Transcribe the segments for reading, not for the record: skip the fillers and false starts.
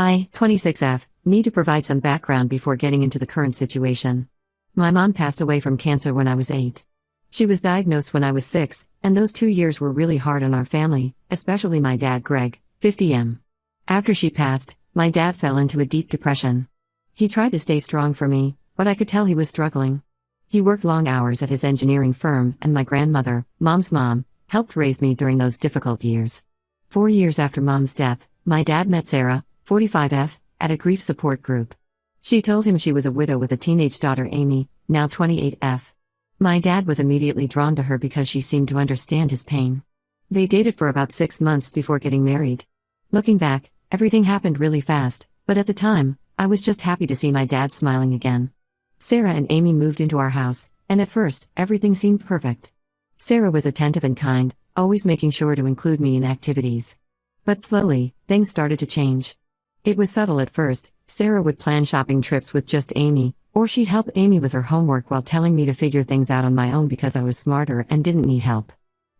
I, 26F, need to provide some background before getting into the current situation. My mom passed away from cancer when I was 8. She was diagnosed when I was 6, and those 2 years were really hard on our family, especially my dad Greg, 50M. After she passed, my dad fell into a deep depression. He tried to stay strong for me, but I could tell he was struggling. He worked long hours at his engineering firm, and my grandmother, Mom's mom, helped raise me during those difficult years. 4 years after Mom's death, my dad met Sarah, 45F, at a grief support group. She told him she was a widow with a teenage daughter Amy, now 28F. My dad was immediately drawn to her because she seemed to understand his pain. They dated for about 6 months before getting married. Looking back, everything happened really fast, but at the time, I was just happy to see my dad smiling again. Sarah and Amy moved into our house, and at first, everything seemed perfect. Sarah was attentive and kind, always making sure to include me in activities. But slowly, things started to change. It was subtle at first. Sarah would plan shopping trips with just Amy, or she'd help Amy with her homework while telling me to figure things out on my own because I was smarter and didn't need help.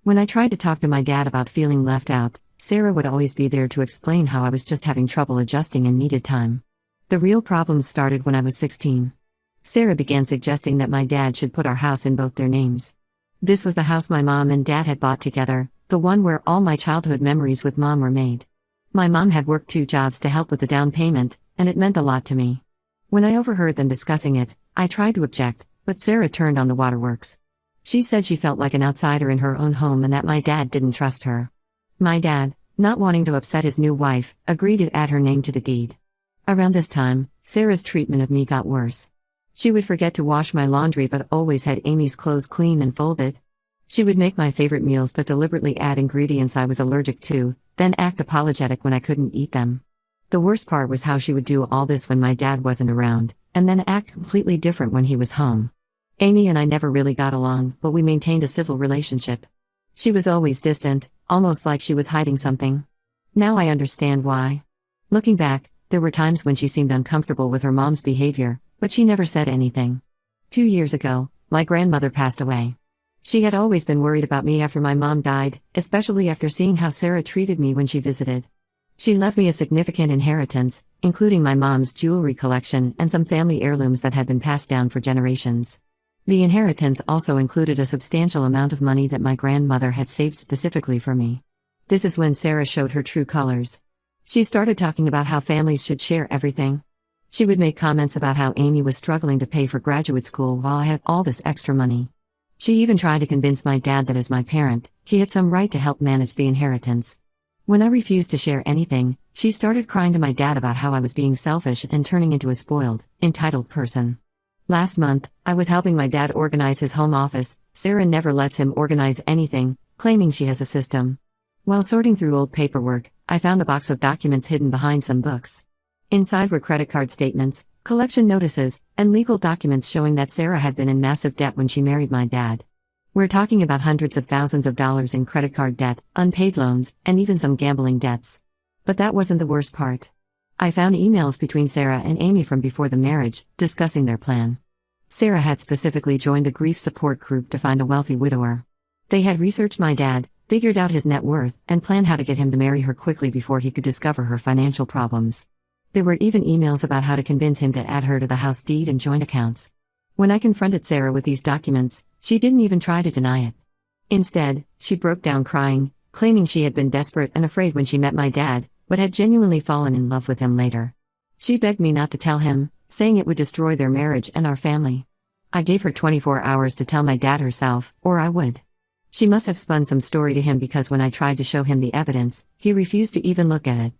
When I tried to talk to my dad about feeling left out, Sarah would always be there to explain how I was just having trouble adjusting and needed time. The real problems started when I was 16. Sarah began suggesting that my dad should put our house in both their names. This was the house my mom and dad had bought together, the one where all my childhood memories with Mom were made. My mom had worked 2 jobs to help with the down payment, and it meant a lot to me. When I overheard them discussing it, I tried to object, but Sarah turned on the waterworks. She said she felt like an outsider in her own home and that my dad didn't trust her. My dad, not wanting to upset his new wife, agreed to add her name to the deed. Around this time, Sarah's treatment of me got worse. She would forget to wash my laundry but always had Amy's clothes clean and folded. She would make my favorite meals but deliberately add ingredients I was allergic to, then act apologetic when I couldn't eat them. The worst part was how she would do all this when my dad wasn't around, and then act completely different when he was home. Amy and I never really got along, but we maintained a civil relationship. She was always distant, almost like she was hiding something. Now I understand why. Looking back, there were times when she seemed uncomfortable with her mom's behavior, but she never said anything. 2 years ago, my grandmother passed away. She had always been worried about me after my mom died, especially after seeing how Sarah treated me when she visited. She left me a significant inheritance, including my mom's jewelry collection and some family heirlooms that had been passed down for generations. The inheritance also included a substantial amount of money that my grandmother had saved specifically for me. This is when Sarah showed her true colors. She started talking about how families should share everything. She would make comments about how Amy was struggling to pay for graduate school while I had all this extra money. She even tried to convince my dad that as my parent, he had some right to help manage the inheritance. When I refused to share anything, she started crying to my dad about how I was being selfish and turning into a spoiled, entitled person. Last month, I was helping my dad organize his home office. Sarah never lets him organize anything, claiming she has a system. While sorting through old paperwork, I found a box of documents hidden behind some books. Inside were credit card statements, collection notices, and legal documents showing that Sarah had been in massive debt when she married my dad. We're talking about hundreds of thousands of dollars in credit card debt, unpaid loans, and even some gambling debts. But that wasn't the worst part. I found emails between Sarah and Amy from before the marriage, discussing their plan. Sarah had specifically joined a grief support group to find a wealthy widower. They had researched my dad, figured out his net worth, and planned how to get him to marry her quickly before he could discover her financial problems. There were even emails about how to convince him to add her to the house deed and joint accounts. When I confronted Sarah with these documents, she didn't even try to deny it. Instead, she broke down crying, claiming she had been desperate and afraid when she met my dad, but had genuinely fallen in love with him later. She begged me not to tell him, saying it would destroy their marriage and our family. I gave her 24 hours to tell my dad herself, or I would. She must have spun some story to him because when I tried to show him the evidence, he refused to even look at it.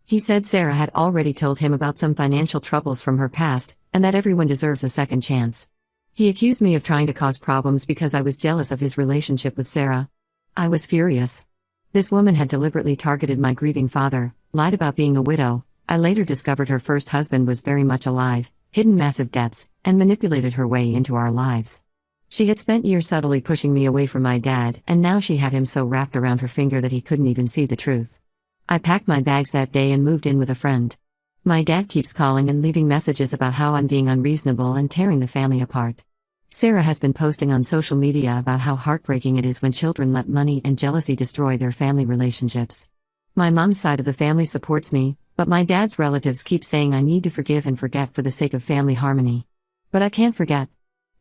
He said Sarah had already told him about some financial troubles from her past, and that everyone deserves a second chance. He accused me of trying to cause problems because I was jealous of his relationship with Sarah. I was furious. This woman had deliberately targeted my grieving father, lied about being a widow. I later discovered her first husband was very much alive, hidden massive debts, and manipulated her way into our lives. She had spent years subtly pushing me away from my dad, and now she had him so wrapped around her finger that he couldn't even see the truth. I packed my bags that day and moved in with a friend. My dad keeps calling and leaving messages about how I'm being unreasonable and tearing the family apart. Sarah has been posting on social media about how heartbreaking it is when children let money and jealousy destroy their family relationships. My mom's side of the family supports me, but my dad's relatives keep saying I need to forgive and forget for the sake of family harmony. But I can't forget.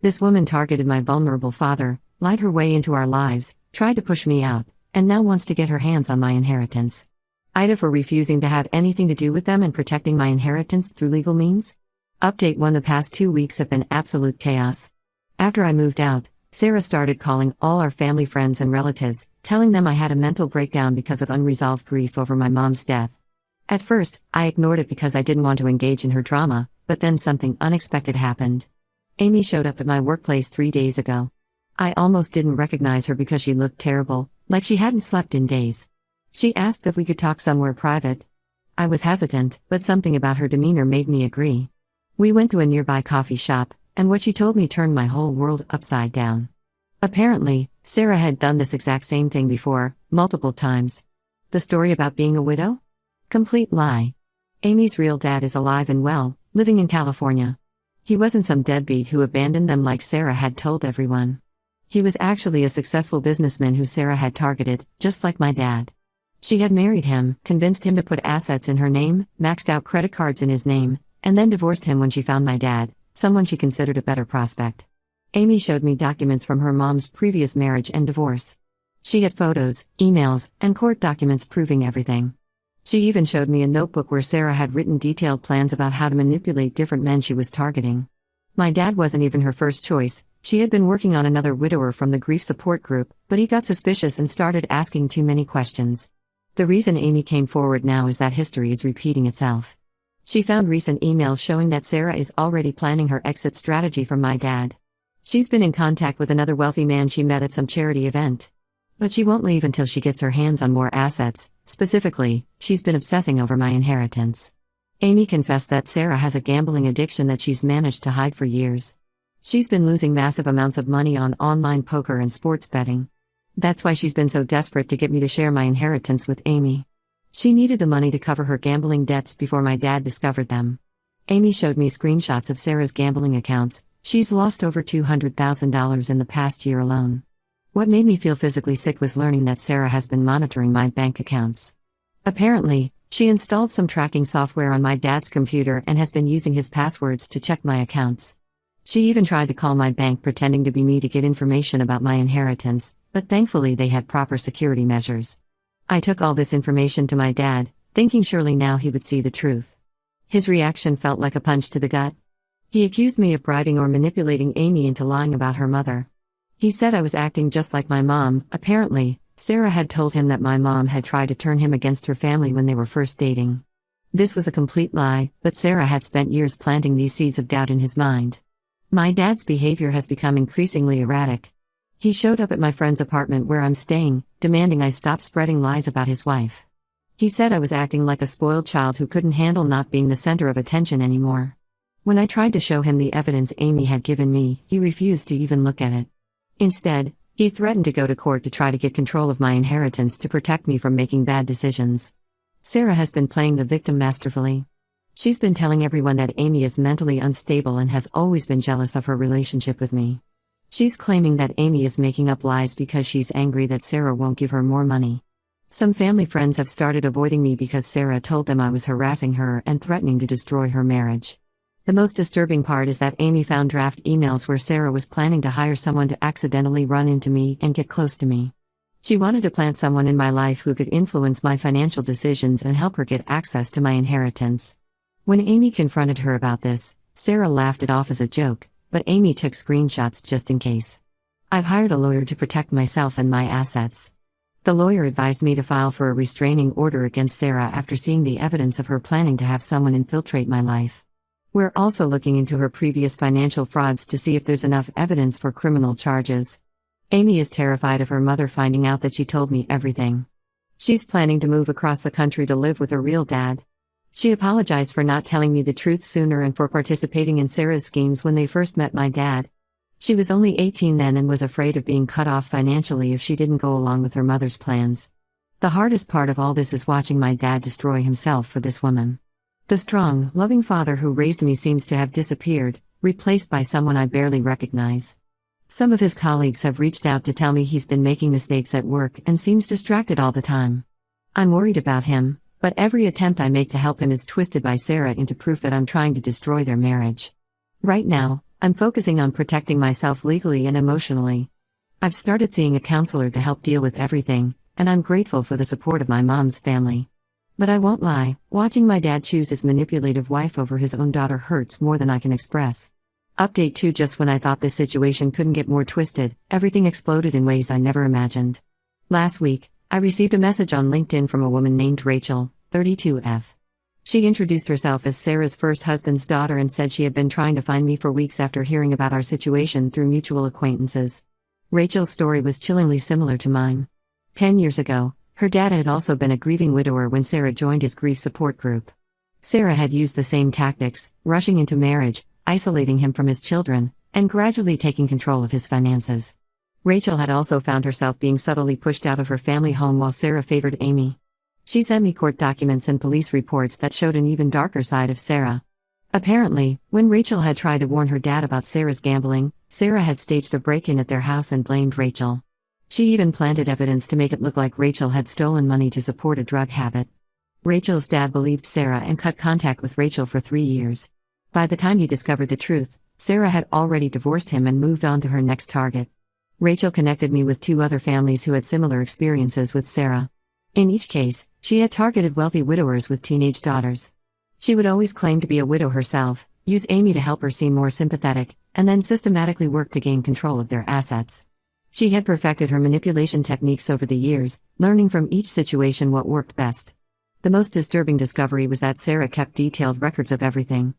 This woman targeted my vulnerable father, lied her way into our lives, tried to push me out, and now wants to get her hands on my inheritance. Ida for refusing to have anything to do with them and protecting my inheritance through legal means? Update 1: The past 2 weeks have been absolute chaos. After I moved out, Sarah started calling all our family friends and relatives, telling them I had a mental breakdown because of unresolved grief over my mom's death. At first, I ignored it because I didn't want to engage in her drama, but then something unexpected happened. Amy showed up at my workplace 3 days ago. I almost didn't recognize her because she looked terrible, like she hadn't slept in days. She asked if we could talk somewhere private. I was hesitant, but something about her demeanor made me agree. We went to a nearby coffee shop, and what she told me turned my whole world upside down. Apparently, Sarah had done this exact same thing before, multiple times. The story about being a widow? Complete lie. Amy's real dad is alive and well, living in California. He wasn't some deadbeat who abandoned them like Sarah had told everyone. He was actually a successful businessman who Sarah had targeted, just like my dad. She had married him, convinced him to put assets in her name, maxed out credit cards in his name, and then divorced him when she found my dad, someone she considered a better prospect. Amy showed me documents from her mom's previous marriage and divorce. She had photos, emails, and court documents proving everything. She even showed me a notebook where Sarah had written detailed plans about how to manipulate different men she was targeting. My dad wasn't even her first choice. She had been working on another widower from the grief support group, but he got suspicious and started asking too many questions. The reason Amy came forward now is that history is repeating itself. She found recent emails showing that Sarah is already planning her exit strategy from my dad. She's been in contact with another wealthy man she met at some charity event. But she won't leave until she gets her hands on more assets. Specifically, she's been obsessing over my inheritance. Amy confessed that Sarah has a gambling addiction that she's managed to hide for years. She's been losing massive amounts of money on online poker and sports betting. That's why she's been so desperate to get me to share my inheritance with Amy. She needed the money to cover her gambling debts before my dad discovered them. Amy showed me screenshots of Sarah's gambling accounts. She's lost over $200,000 in the past year alone. What made me feel physically sick was learning that Sarah has been monitoring my bank accounts. Apparently, she installed some tracking software on my dad's computer and has been using his passwords to check my accounts. She even tried to call my bank pretending to be me to get information about my inheritance, but thankfully they had proper security measures. I took all this information to my dad, thinking surely now he would see the truth. His reaction felt like a punch to the gut. He accused me of bribing or manipulating Amy into lying about her mother. He said I was acting just like my mom. Apparently, Sarah had told him that my mom had tried to turn him against her family when they were first dating. This was a complete lie, but Sarah had spent years planting these seeds of doubt in his mind. My dad's behavior has become increasingly erratic. He showed up at my friend's apartment where I'm staying, demanding I stop spreading lies about his wife. He said I was acting like a spoiled child who couldn't handle not being the center of attention anymore. When I tried to show him the evidence Amy had given me, he refused to even look at it. Instead, he threatened to go to court to try to get control of my inheritance to protect me from making bad decisions. Sarah has been playing the victim masterfully. She's been telling everyone that Amy is mentally unstable and has always been jealous of her relationship with me. She's claiming that Amy is making up lies because she's angry that Sarah won't give her more money. Some family friends have started avoiding me because Sarah told them I was harassing her and threatening to destroy her marriage. The most disturbing part is that Amy found draft emails where Sarah was planning to hire someone to accidentally run into me and get close to me. She wanted to plant someone in my life who could influence my financial decisions and help her get access to my inheritance. When Amy confronted her about this, Sarah laughed it off as a joke, but Amy took screenshots just in case. I've hired a lawyer to protect myself and my assets. The lawyer advised me to file for a restraining order against Sarah after seeing the evidence of her planning to have someone infiltrate my life. We're also looking into her previous financial frauds to see if there's enough evidence for criminal charges. Amy is terrified of her mother finding out that she told me everything. She's planning to move across the country to live with her real dad. She apologized for not telling me the truth sooner and for participating in Sarah's schemes when they first met my dad. She was only 18 then and was afraid of being cut off financially if she didn't go along with her mother's plans. The hardest part of all this is watching my dad destroy himself for this woman. The strong, loving father who raised me seems to have disappeared, replaced by someone I barely recognize. Some of his colleagues have reached out to tell me he's been making mistakes at work and seems distracted all the time. I'm worried about him, but every attempt I make to help him is twisted by Sarah into proof that I'm trying to destroy their marriage. Right now, I'm focusing on protecting myself legally and emotionally. I've started seeing a counselor to help deal with everything, and I'm grateful for the support of my mom's family. But I won't lie, watching my dad choose his manipulative wife over his own daughter hurts more than I can express. Update 2: Just when I thought this situation couldn't get more twisted, everything exploded in ways I never imagined. Last week, I received a message on LinkedIn from a woman named Rachel, 32F. She introduced herself as Sarah's first husband's daughter and said she had been trying to find me for weeks after hearing about our situation through mutual acquaintances. Rachel's story was chillingly similar to mine. 10 years ago, her dad had also been a grieving widower when Sarah joined his grief support group. Sarah had used the same tactics, rushing into marriage, isolating him from his children, and gradually taking control of his finances. Rachel had also found herself being subtly pushed out of her family home while Sarah favored Amy. She sent me court documents and police reports that showed an even darker side of Sarah. Apparently, when Rachel had tried to warn her dad about Sarah's gambling, Sarah had staged a break-in at their house and blamed Rachel. She even planted evidence to make it look like Rachel had stolen money to support a drug habit. Rachel's dad believed Sarah and cut contact with Rachel for 3 years. By the time he discovered the truth, Sarah had already divorced him and moved on to her next target. Rachel connected me with 2 other families who had similar experiences with Sarah. In each case, she had targeted wealthy widowers with teenage daughters. She would always claim to be a widow herself, use Amy to help her seem more sympathetic, and then systematically work to gain control of their assets. She had perfected her manipulation techniques over the years, learning from each situation what worked best. The most disturbing discovery was that Sarah kept detailed records of everything.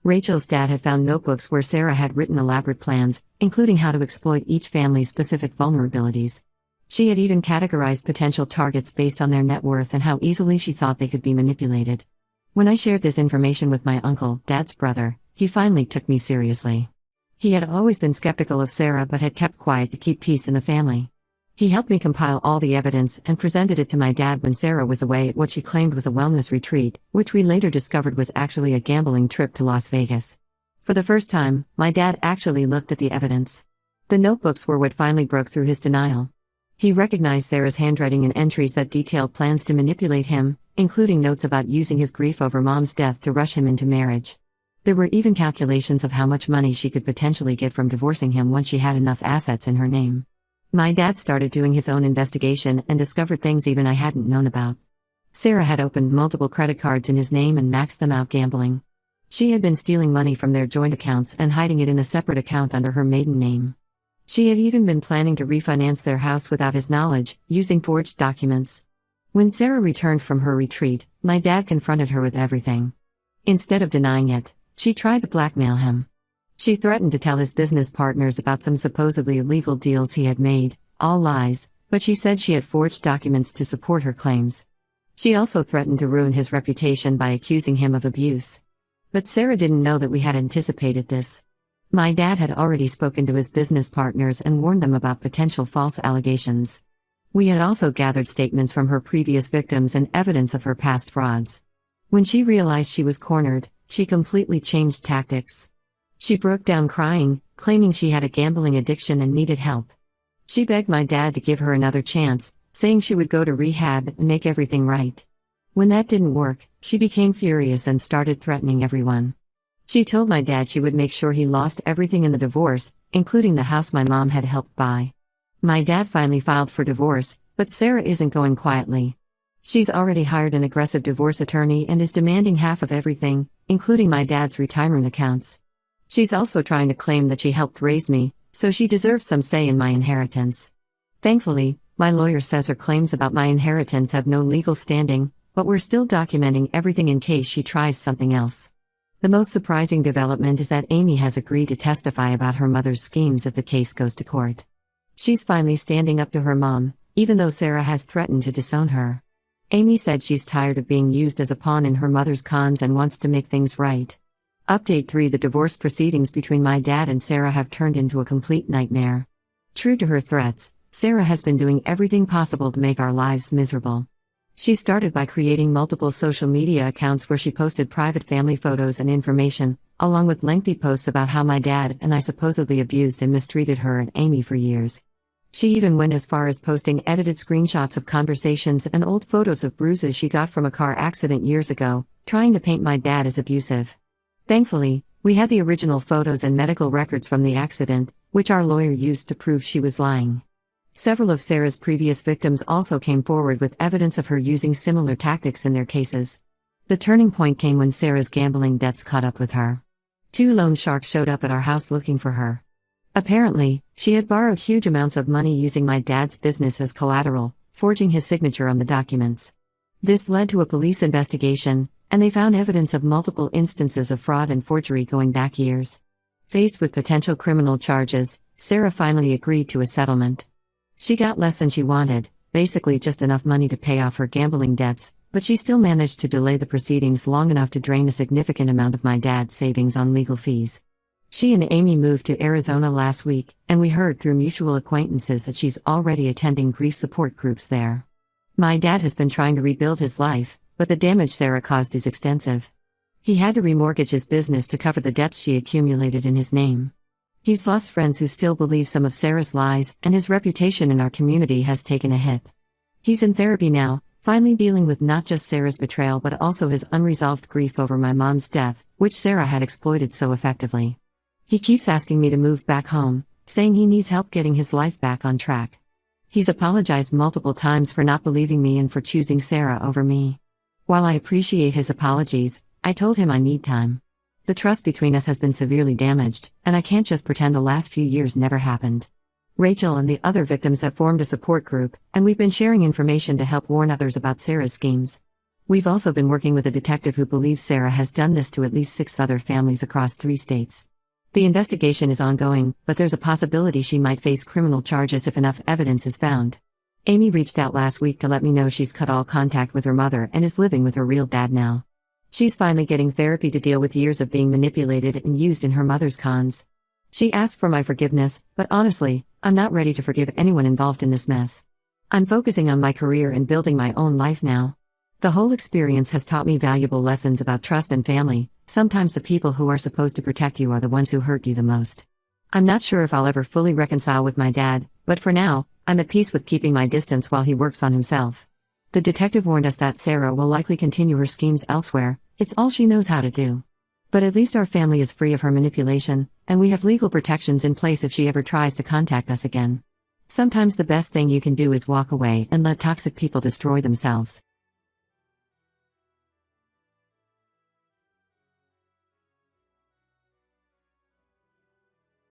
Rachel's dad had found notebooks where Sarah had written elaborate plans, including how to exploit each family's specific vulnerabilities. She had even categorized potential targets based on their net worth and how easily she thought they could be manipulated. When I shared this information with my uncle, Dad's brother, he finally took me seriously. He had always been skeptical of Sarah but had kept quiet to keep peace in the family. He helped me compile all the evidence and presented it to my dad when Sarah was away at what she claimed was a wellness retreat, which we later discovered was actually a gambling trip to Las Vegas. For the first time, my dad actually looked at the evidence. The notebooks were what finally broke through his denial. He recognized Sarah's handwriting and entries that detailed plans to manipulate him, including notes about using his grief over Mom's death to rush him into marriage. There were even calculations of how much money she could potentially get from divorcing him once she had enough assets in her name. My dad started doing his own investigation and discovered things even I hadn't known about. Sarah had opened multiple credit cards in his name and maxed them out gambling. She had been stealing money from their joint accounts and hiding it in a separate account under her maiden name. She had even been planning to refinance their house without his knowledge, using forged documents. When Sarah returned from her retreat, my dad confronted her with everything. Instead of denying it, she tried to blackmail him. She threatened to tell his business partners about some supposedly illegal deals he had made, all lies, but she said she had forged documents to support her claims. She also threatened to ruin his reputation by accusing him of abuse. But Sarah didn't know that we had anticipated this. My dad had already spoken to his business partners and warned them about potential false allegations. We had also gathered statements from her previous victims and evidence of her past frauds. When she realized she was cornered, she completely changed tactics. She broke down crying, claiming she had a gambling addiction and needed help. She begged my dad to give her another chance, saying she would go to rehab and make everything right. When that didn't work, she became furious and started threatening everyone. She told my dad she would make sure he lost everything in the divorce, including the house my mom had helped buy. My dad finally filed for divorce, but Sarah isn't going quietly. She's already hired an aggressive divorce attorney and is demanding half of everything, including my dad's retirement accounts. She's also trying to claim that she helped raise me, so she deserves some say in my inheritance. Thankfully, my lawyer says her claims about my inheritance have no legal standing, but we're still documenting everything in case she tries something else. The most surprising development is that Amy has agreed to testify about her mother's schemes if the case goes to court. She's finally standing up to her mom, even though Sarah has threatened to disown her. Amy said she's tired of being used as a pawn in her mother's cons and wants to make things right. Update 3: The divorce proceedings between my dad and Sarah have turned into a complete nightmare. True to her threats, Sarah has been doing everything possible to make our lives miserable. She started by creating multiple social media accounts where she posted private family photos and information, along with lengthy posts about how my dad and I supposedly abused and mistreated her and Amy for years. She even went as far as posting edited screenshots of conversations and old photos of bruises she got from a car accident years ago, trying to paint my dad as abusive. Thankfully, we had the original photos and medical records from the accident, which our lawyer used to prove she was lying. Several of Sarah's previous victims also came forward with evidence of her using similar tactics in their cases. The turning point came when Sarah's gambling debts caught up with her. 2 loan sharks showed up at our house looking for her. Apparently, she had borrowed huge amounts of money using my dad's business as collateral, forging his signature on the documents. This led to a police investigation, and they found evidence of multiple instances of fraud and forgery going back years. Faced with potential criminal charges, Sarah finally agreed to a settlement. She got less than she wanted, basically just enough money to pay off her gambling debts, but she still managed to delay the proceedings long enough to drain a significant amount of my dad's savings on legal fees. She and Amy moved to Arizona last week, and we heard through mutual acquaintances that she's already attending grief support groups there. My dad has been trying to rebuild his life, but the damage Sarah caused is extensive. He had to remortgage his business to cover the debts she accumulated in his name. He's lost friends who still believe some of Sarah's lies, and his reputation in our community has taken a hit. He's in therapy now, finally dealing with not just Sarah's betrayal but also his unresolved grief over my mom's death, which Sarah had exploited so effectively. He keeps asking me to move back home, saying he needs help getting his life back on track. He's apologized multiple times for not believing me and for choosing Sarah over me. While I appreciate his apologies, I told him I need time. The trust between us has been severely damaged, and I can't just pretend the last few years never happened. Rachel and the other victims have formed a support group, and we've been sharing information to help warn others about Sarah's schemes. We've also been working with a detective who believes Sarah has done this to at least 6 other families across 3 states. The investigation is ongoing, but there's a possibility she might face criminal charges if enough evidence is found. Amy reached out last week to let me know she's cut all contact with her mother and is living with her real dad now. She's finally getting therapy to deal with years of being manipulated and used in her mother's cons. She asked for my forgiveness, but honestly, I'm not ready to forgive anyone involved in this mess. I'm focusing on my career and building my own life now. The whole experience has taught me valuable lessons about trust and family. Sometimes the people who are supposed to protect you are the ones who hurt you the most. I'm not sure if I'll ever fully reconcile with my dad, but for now, I'm at peace with keeping my distance while he works on himself. The detective warned us that Sarah will likely continue her schemes elsewhere. It's all she knows how to do. But at least our family is free of her manipulation, and we have legal protections in place if she ever tries to contact us again. Sometimes the best thing you can do is walk away and let toxic people destroy themselves.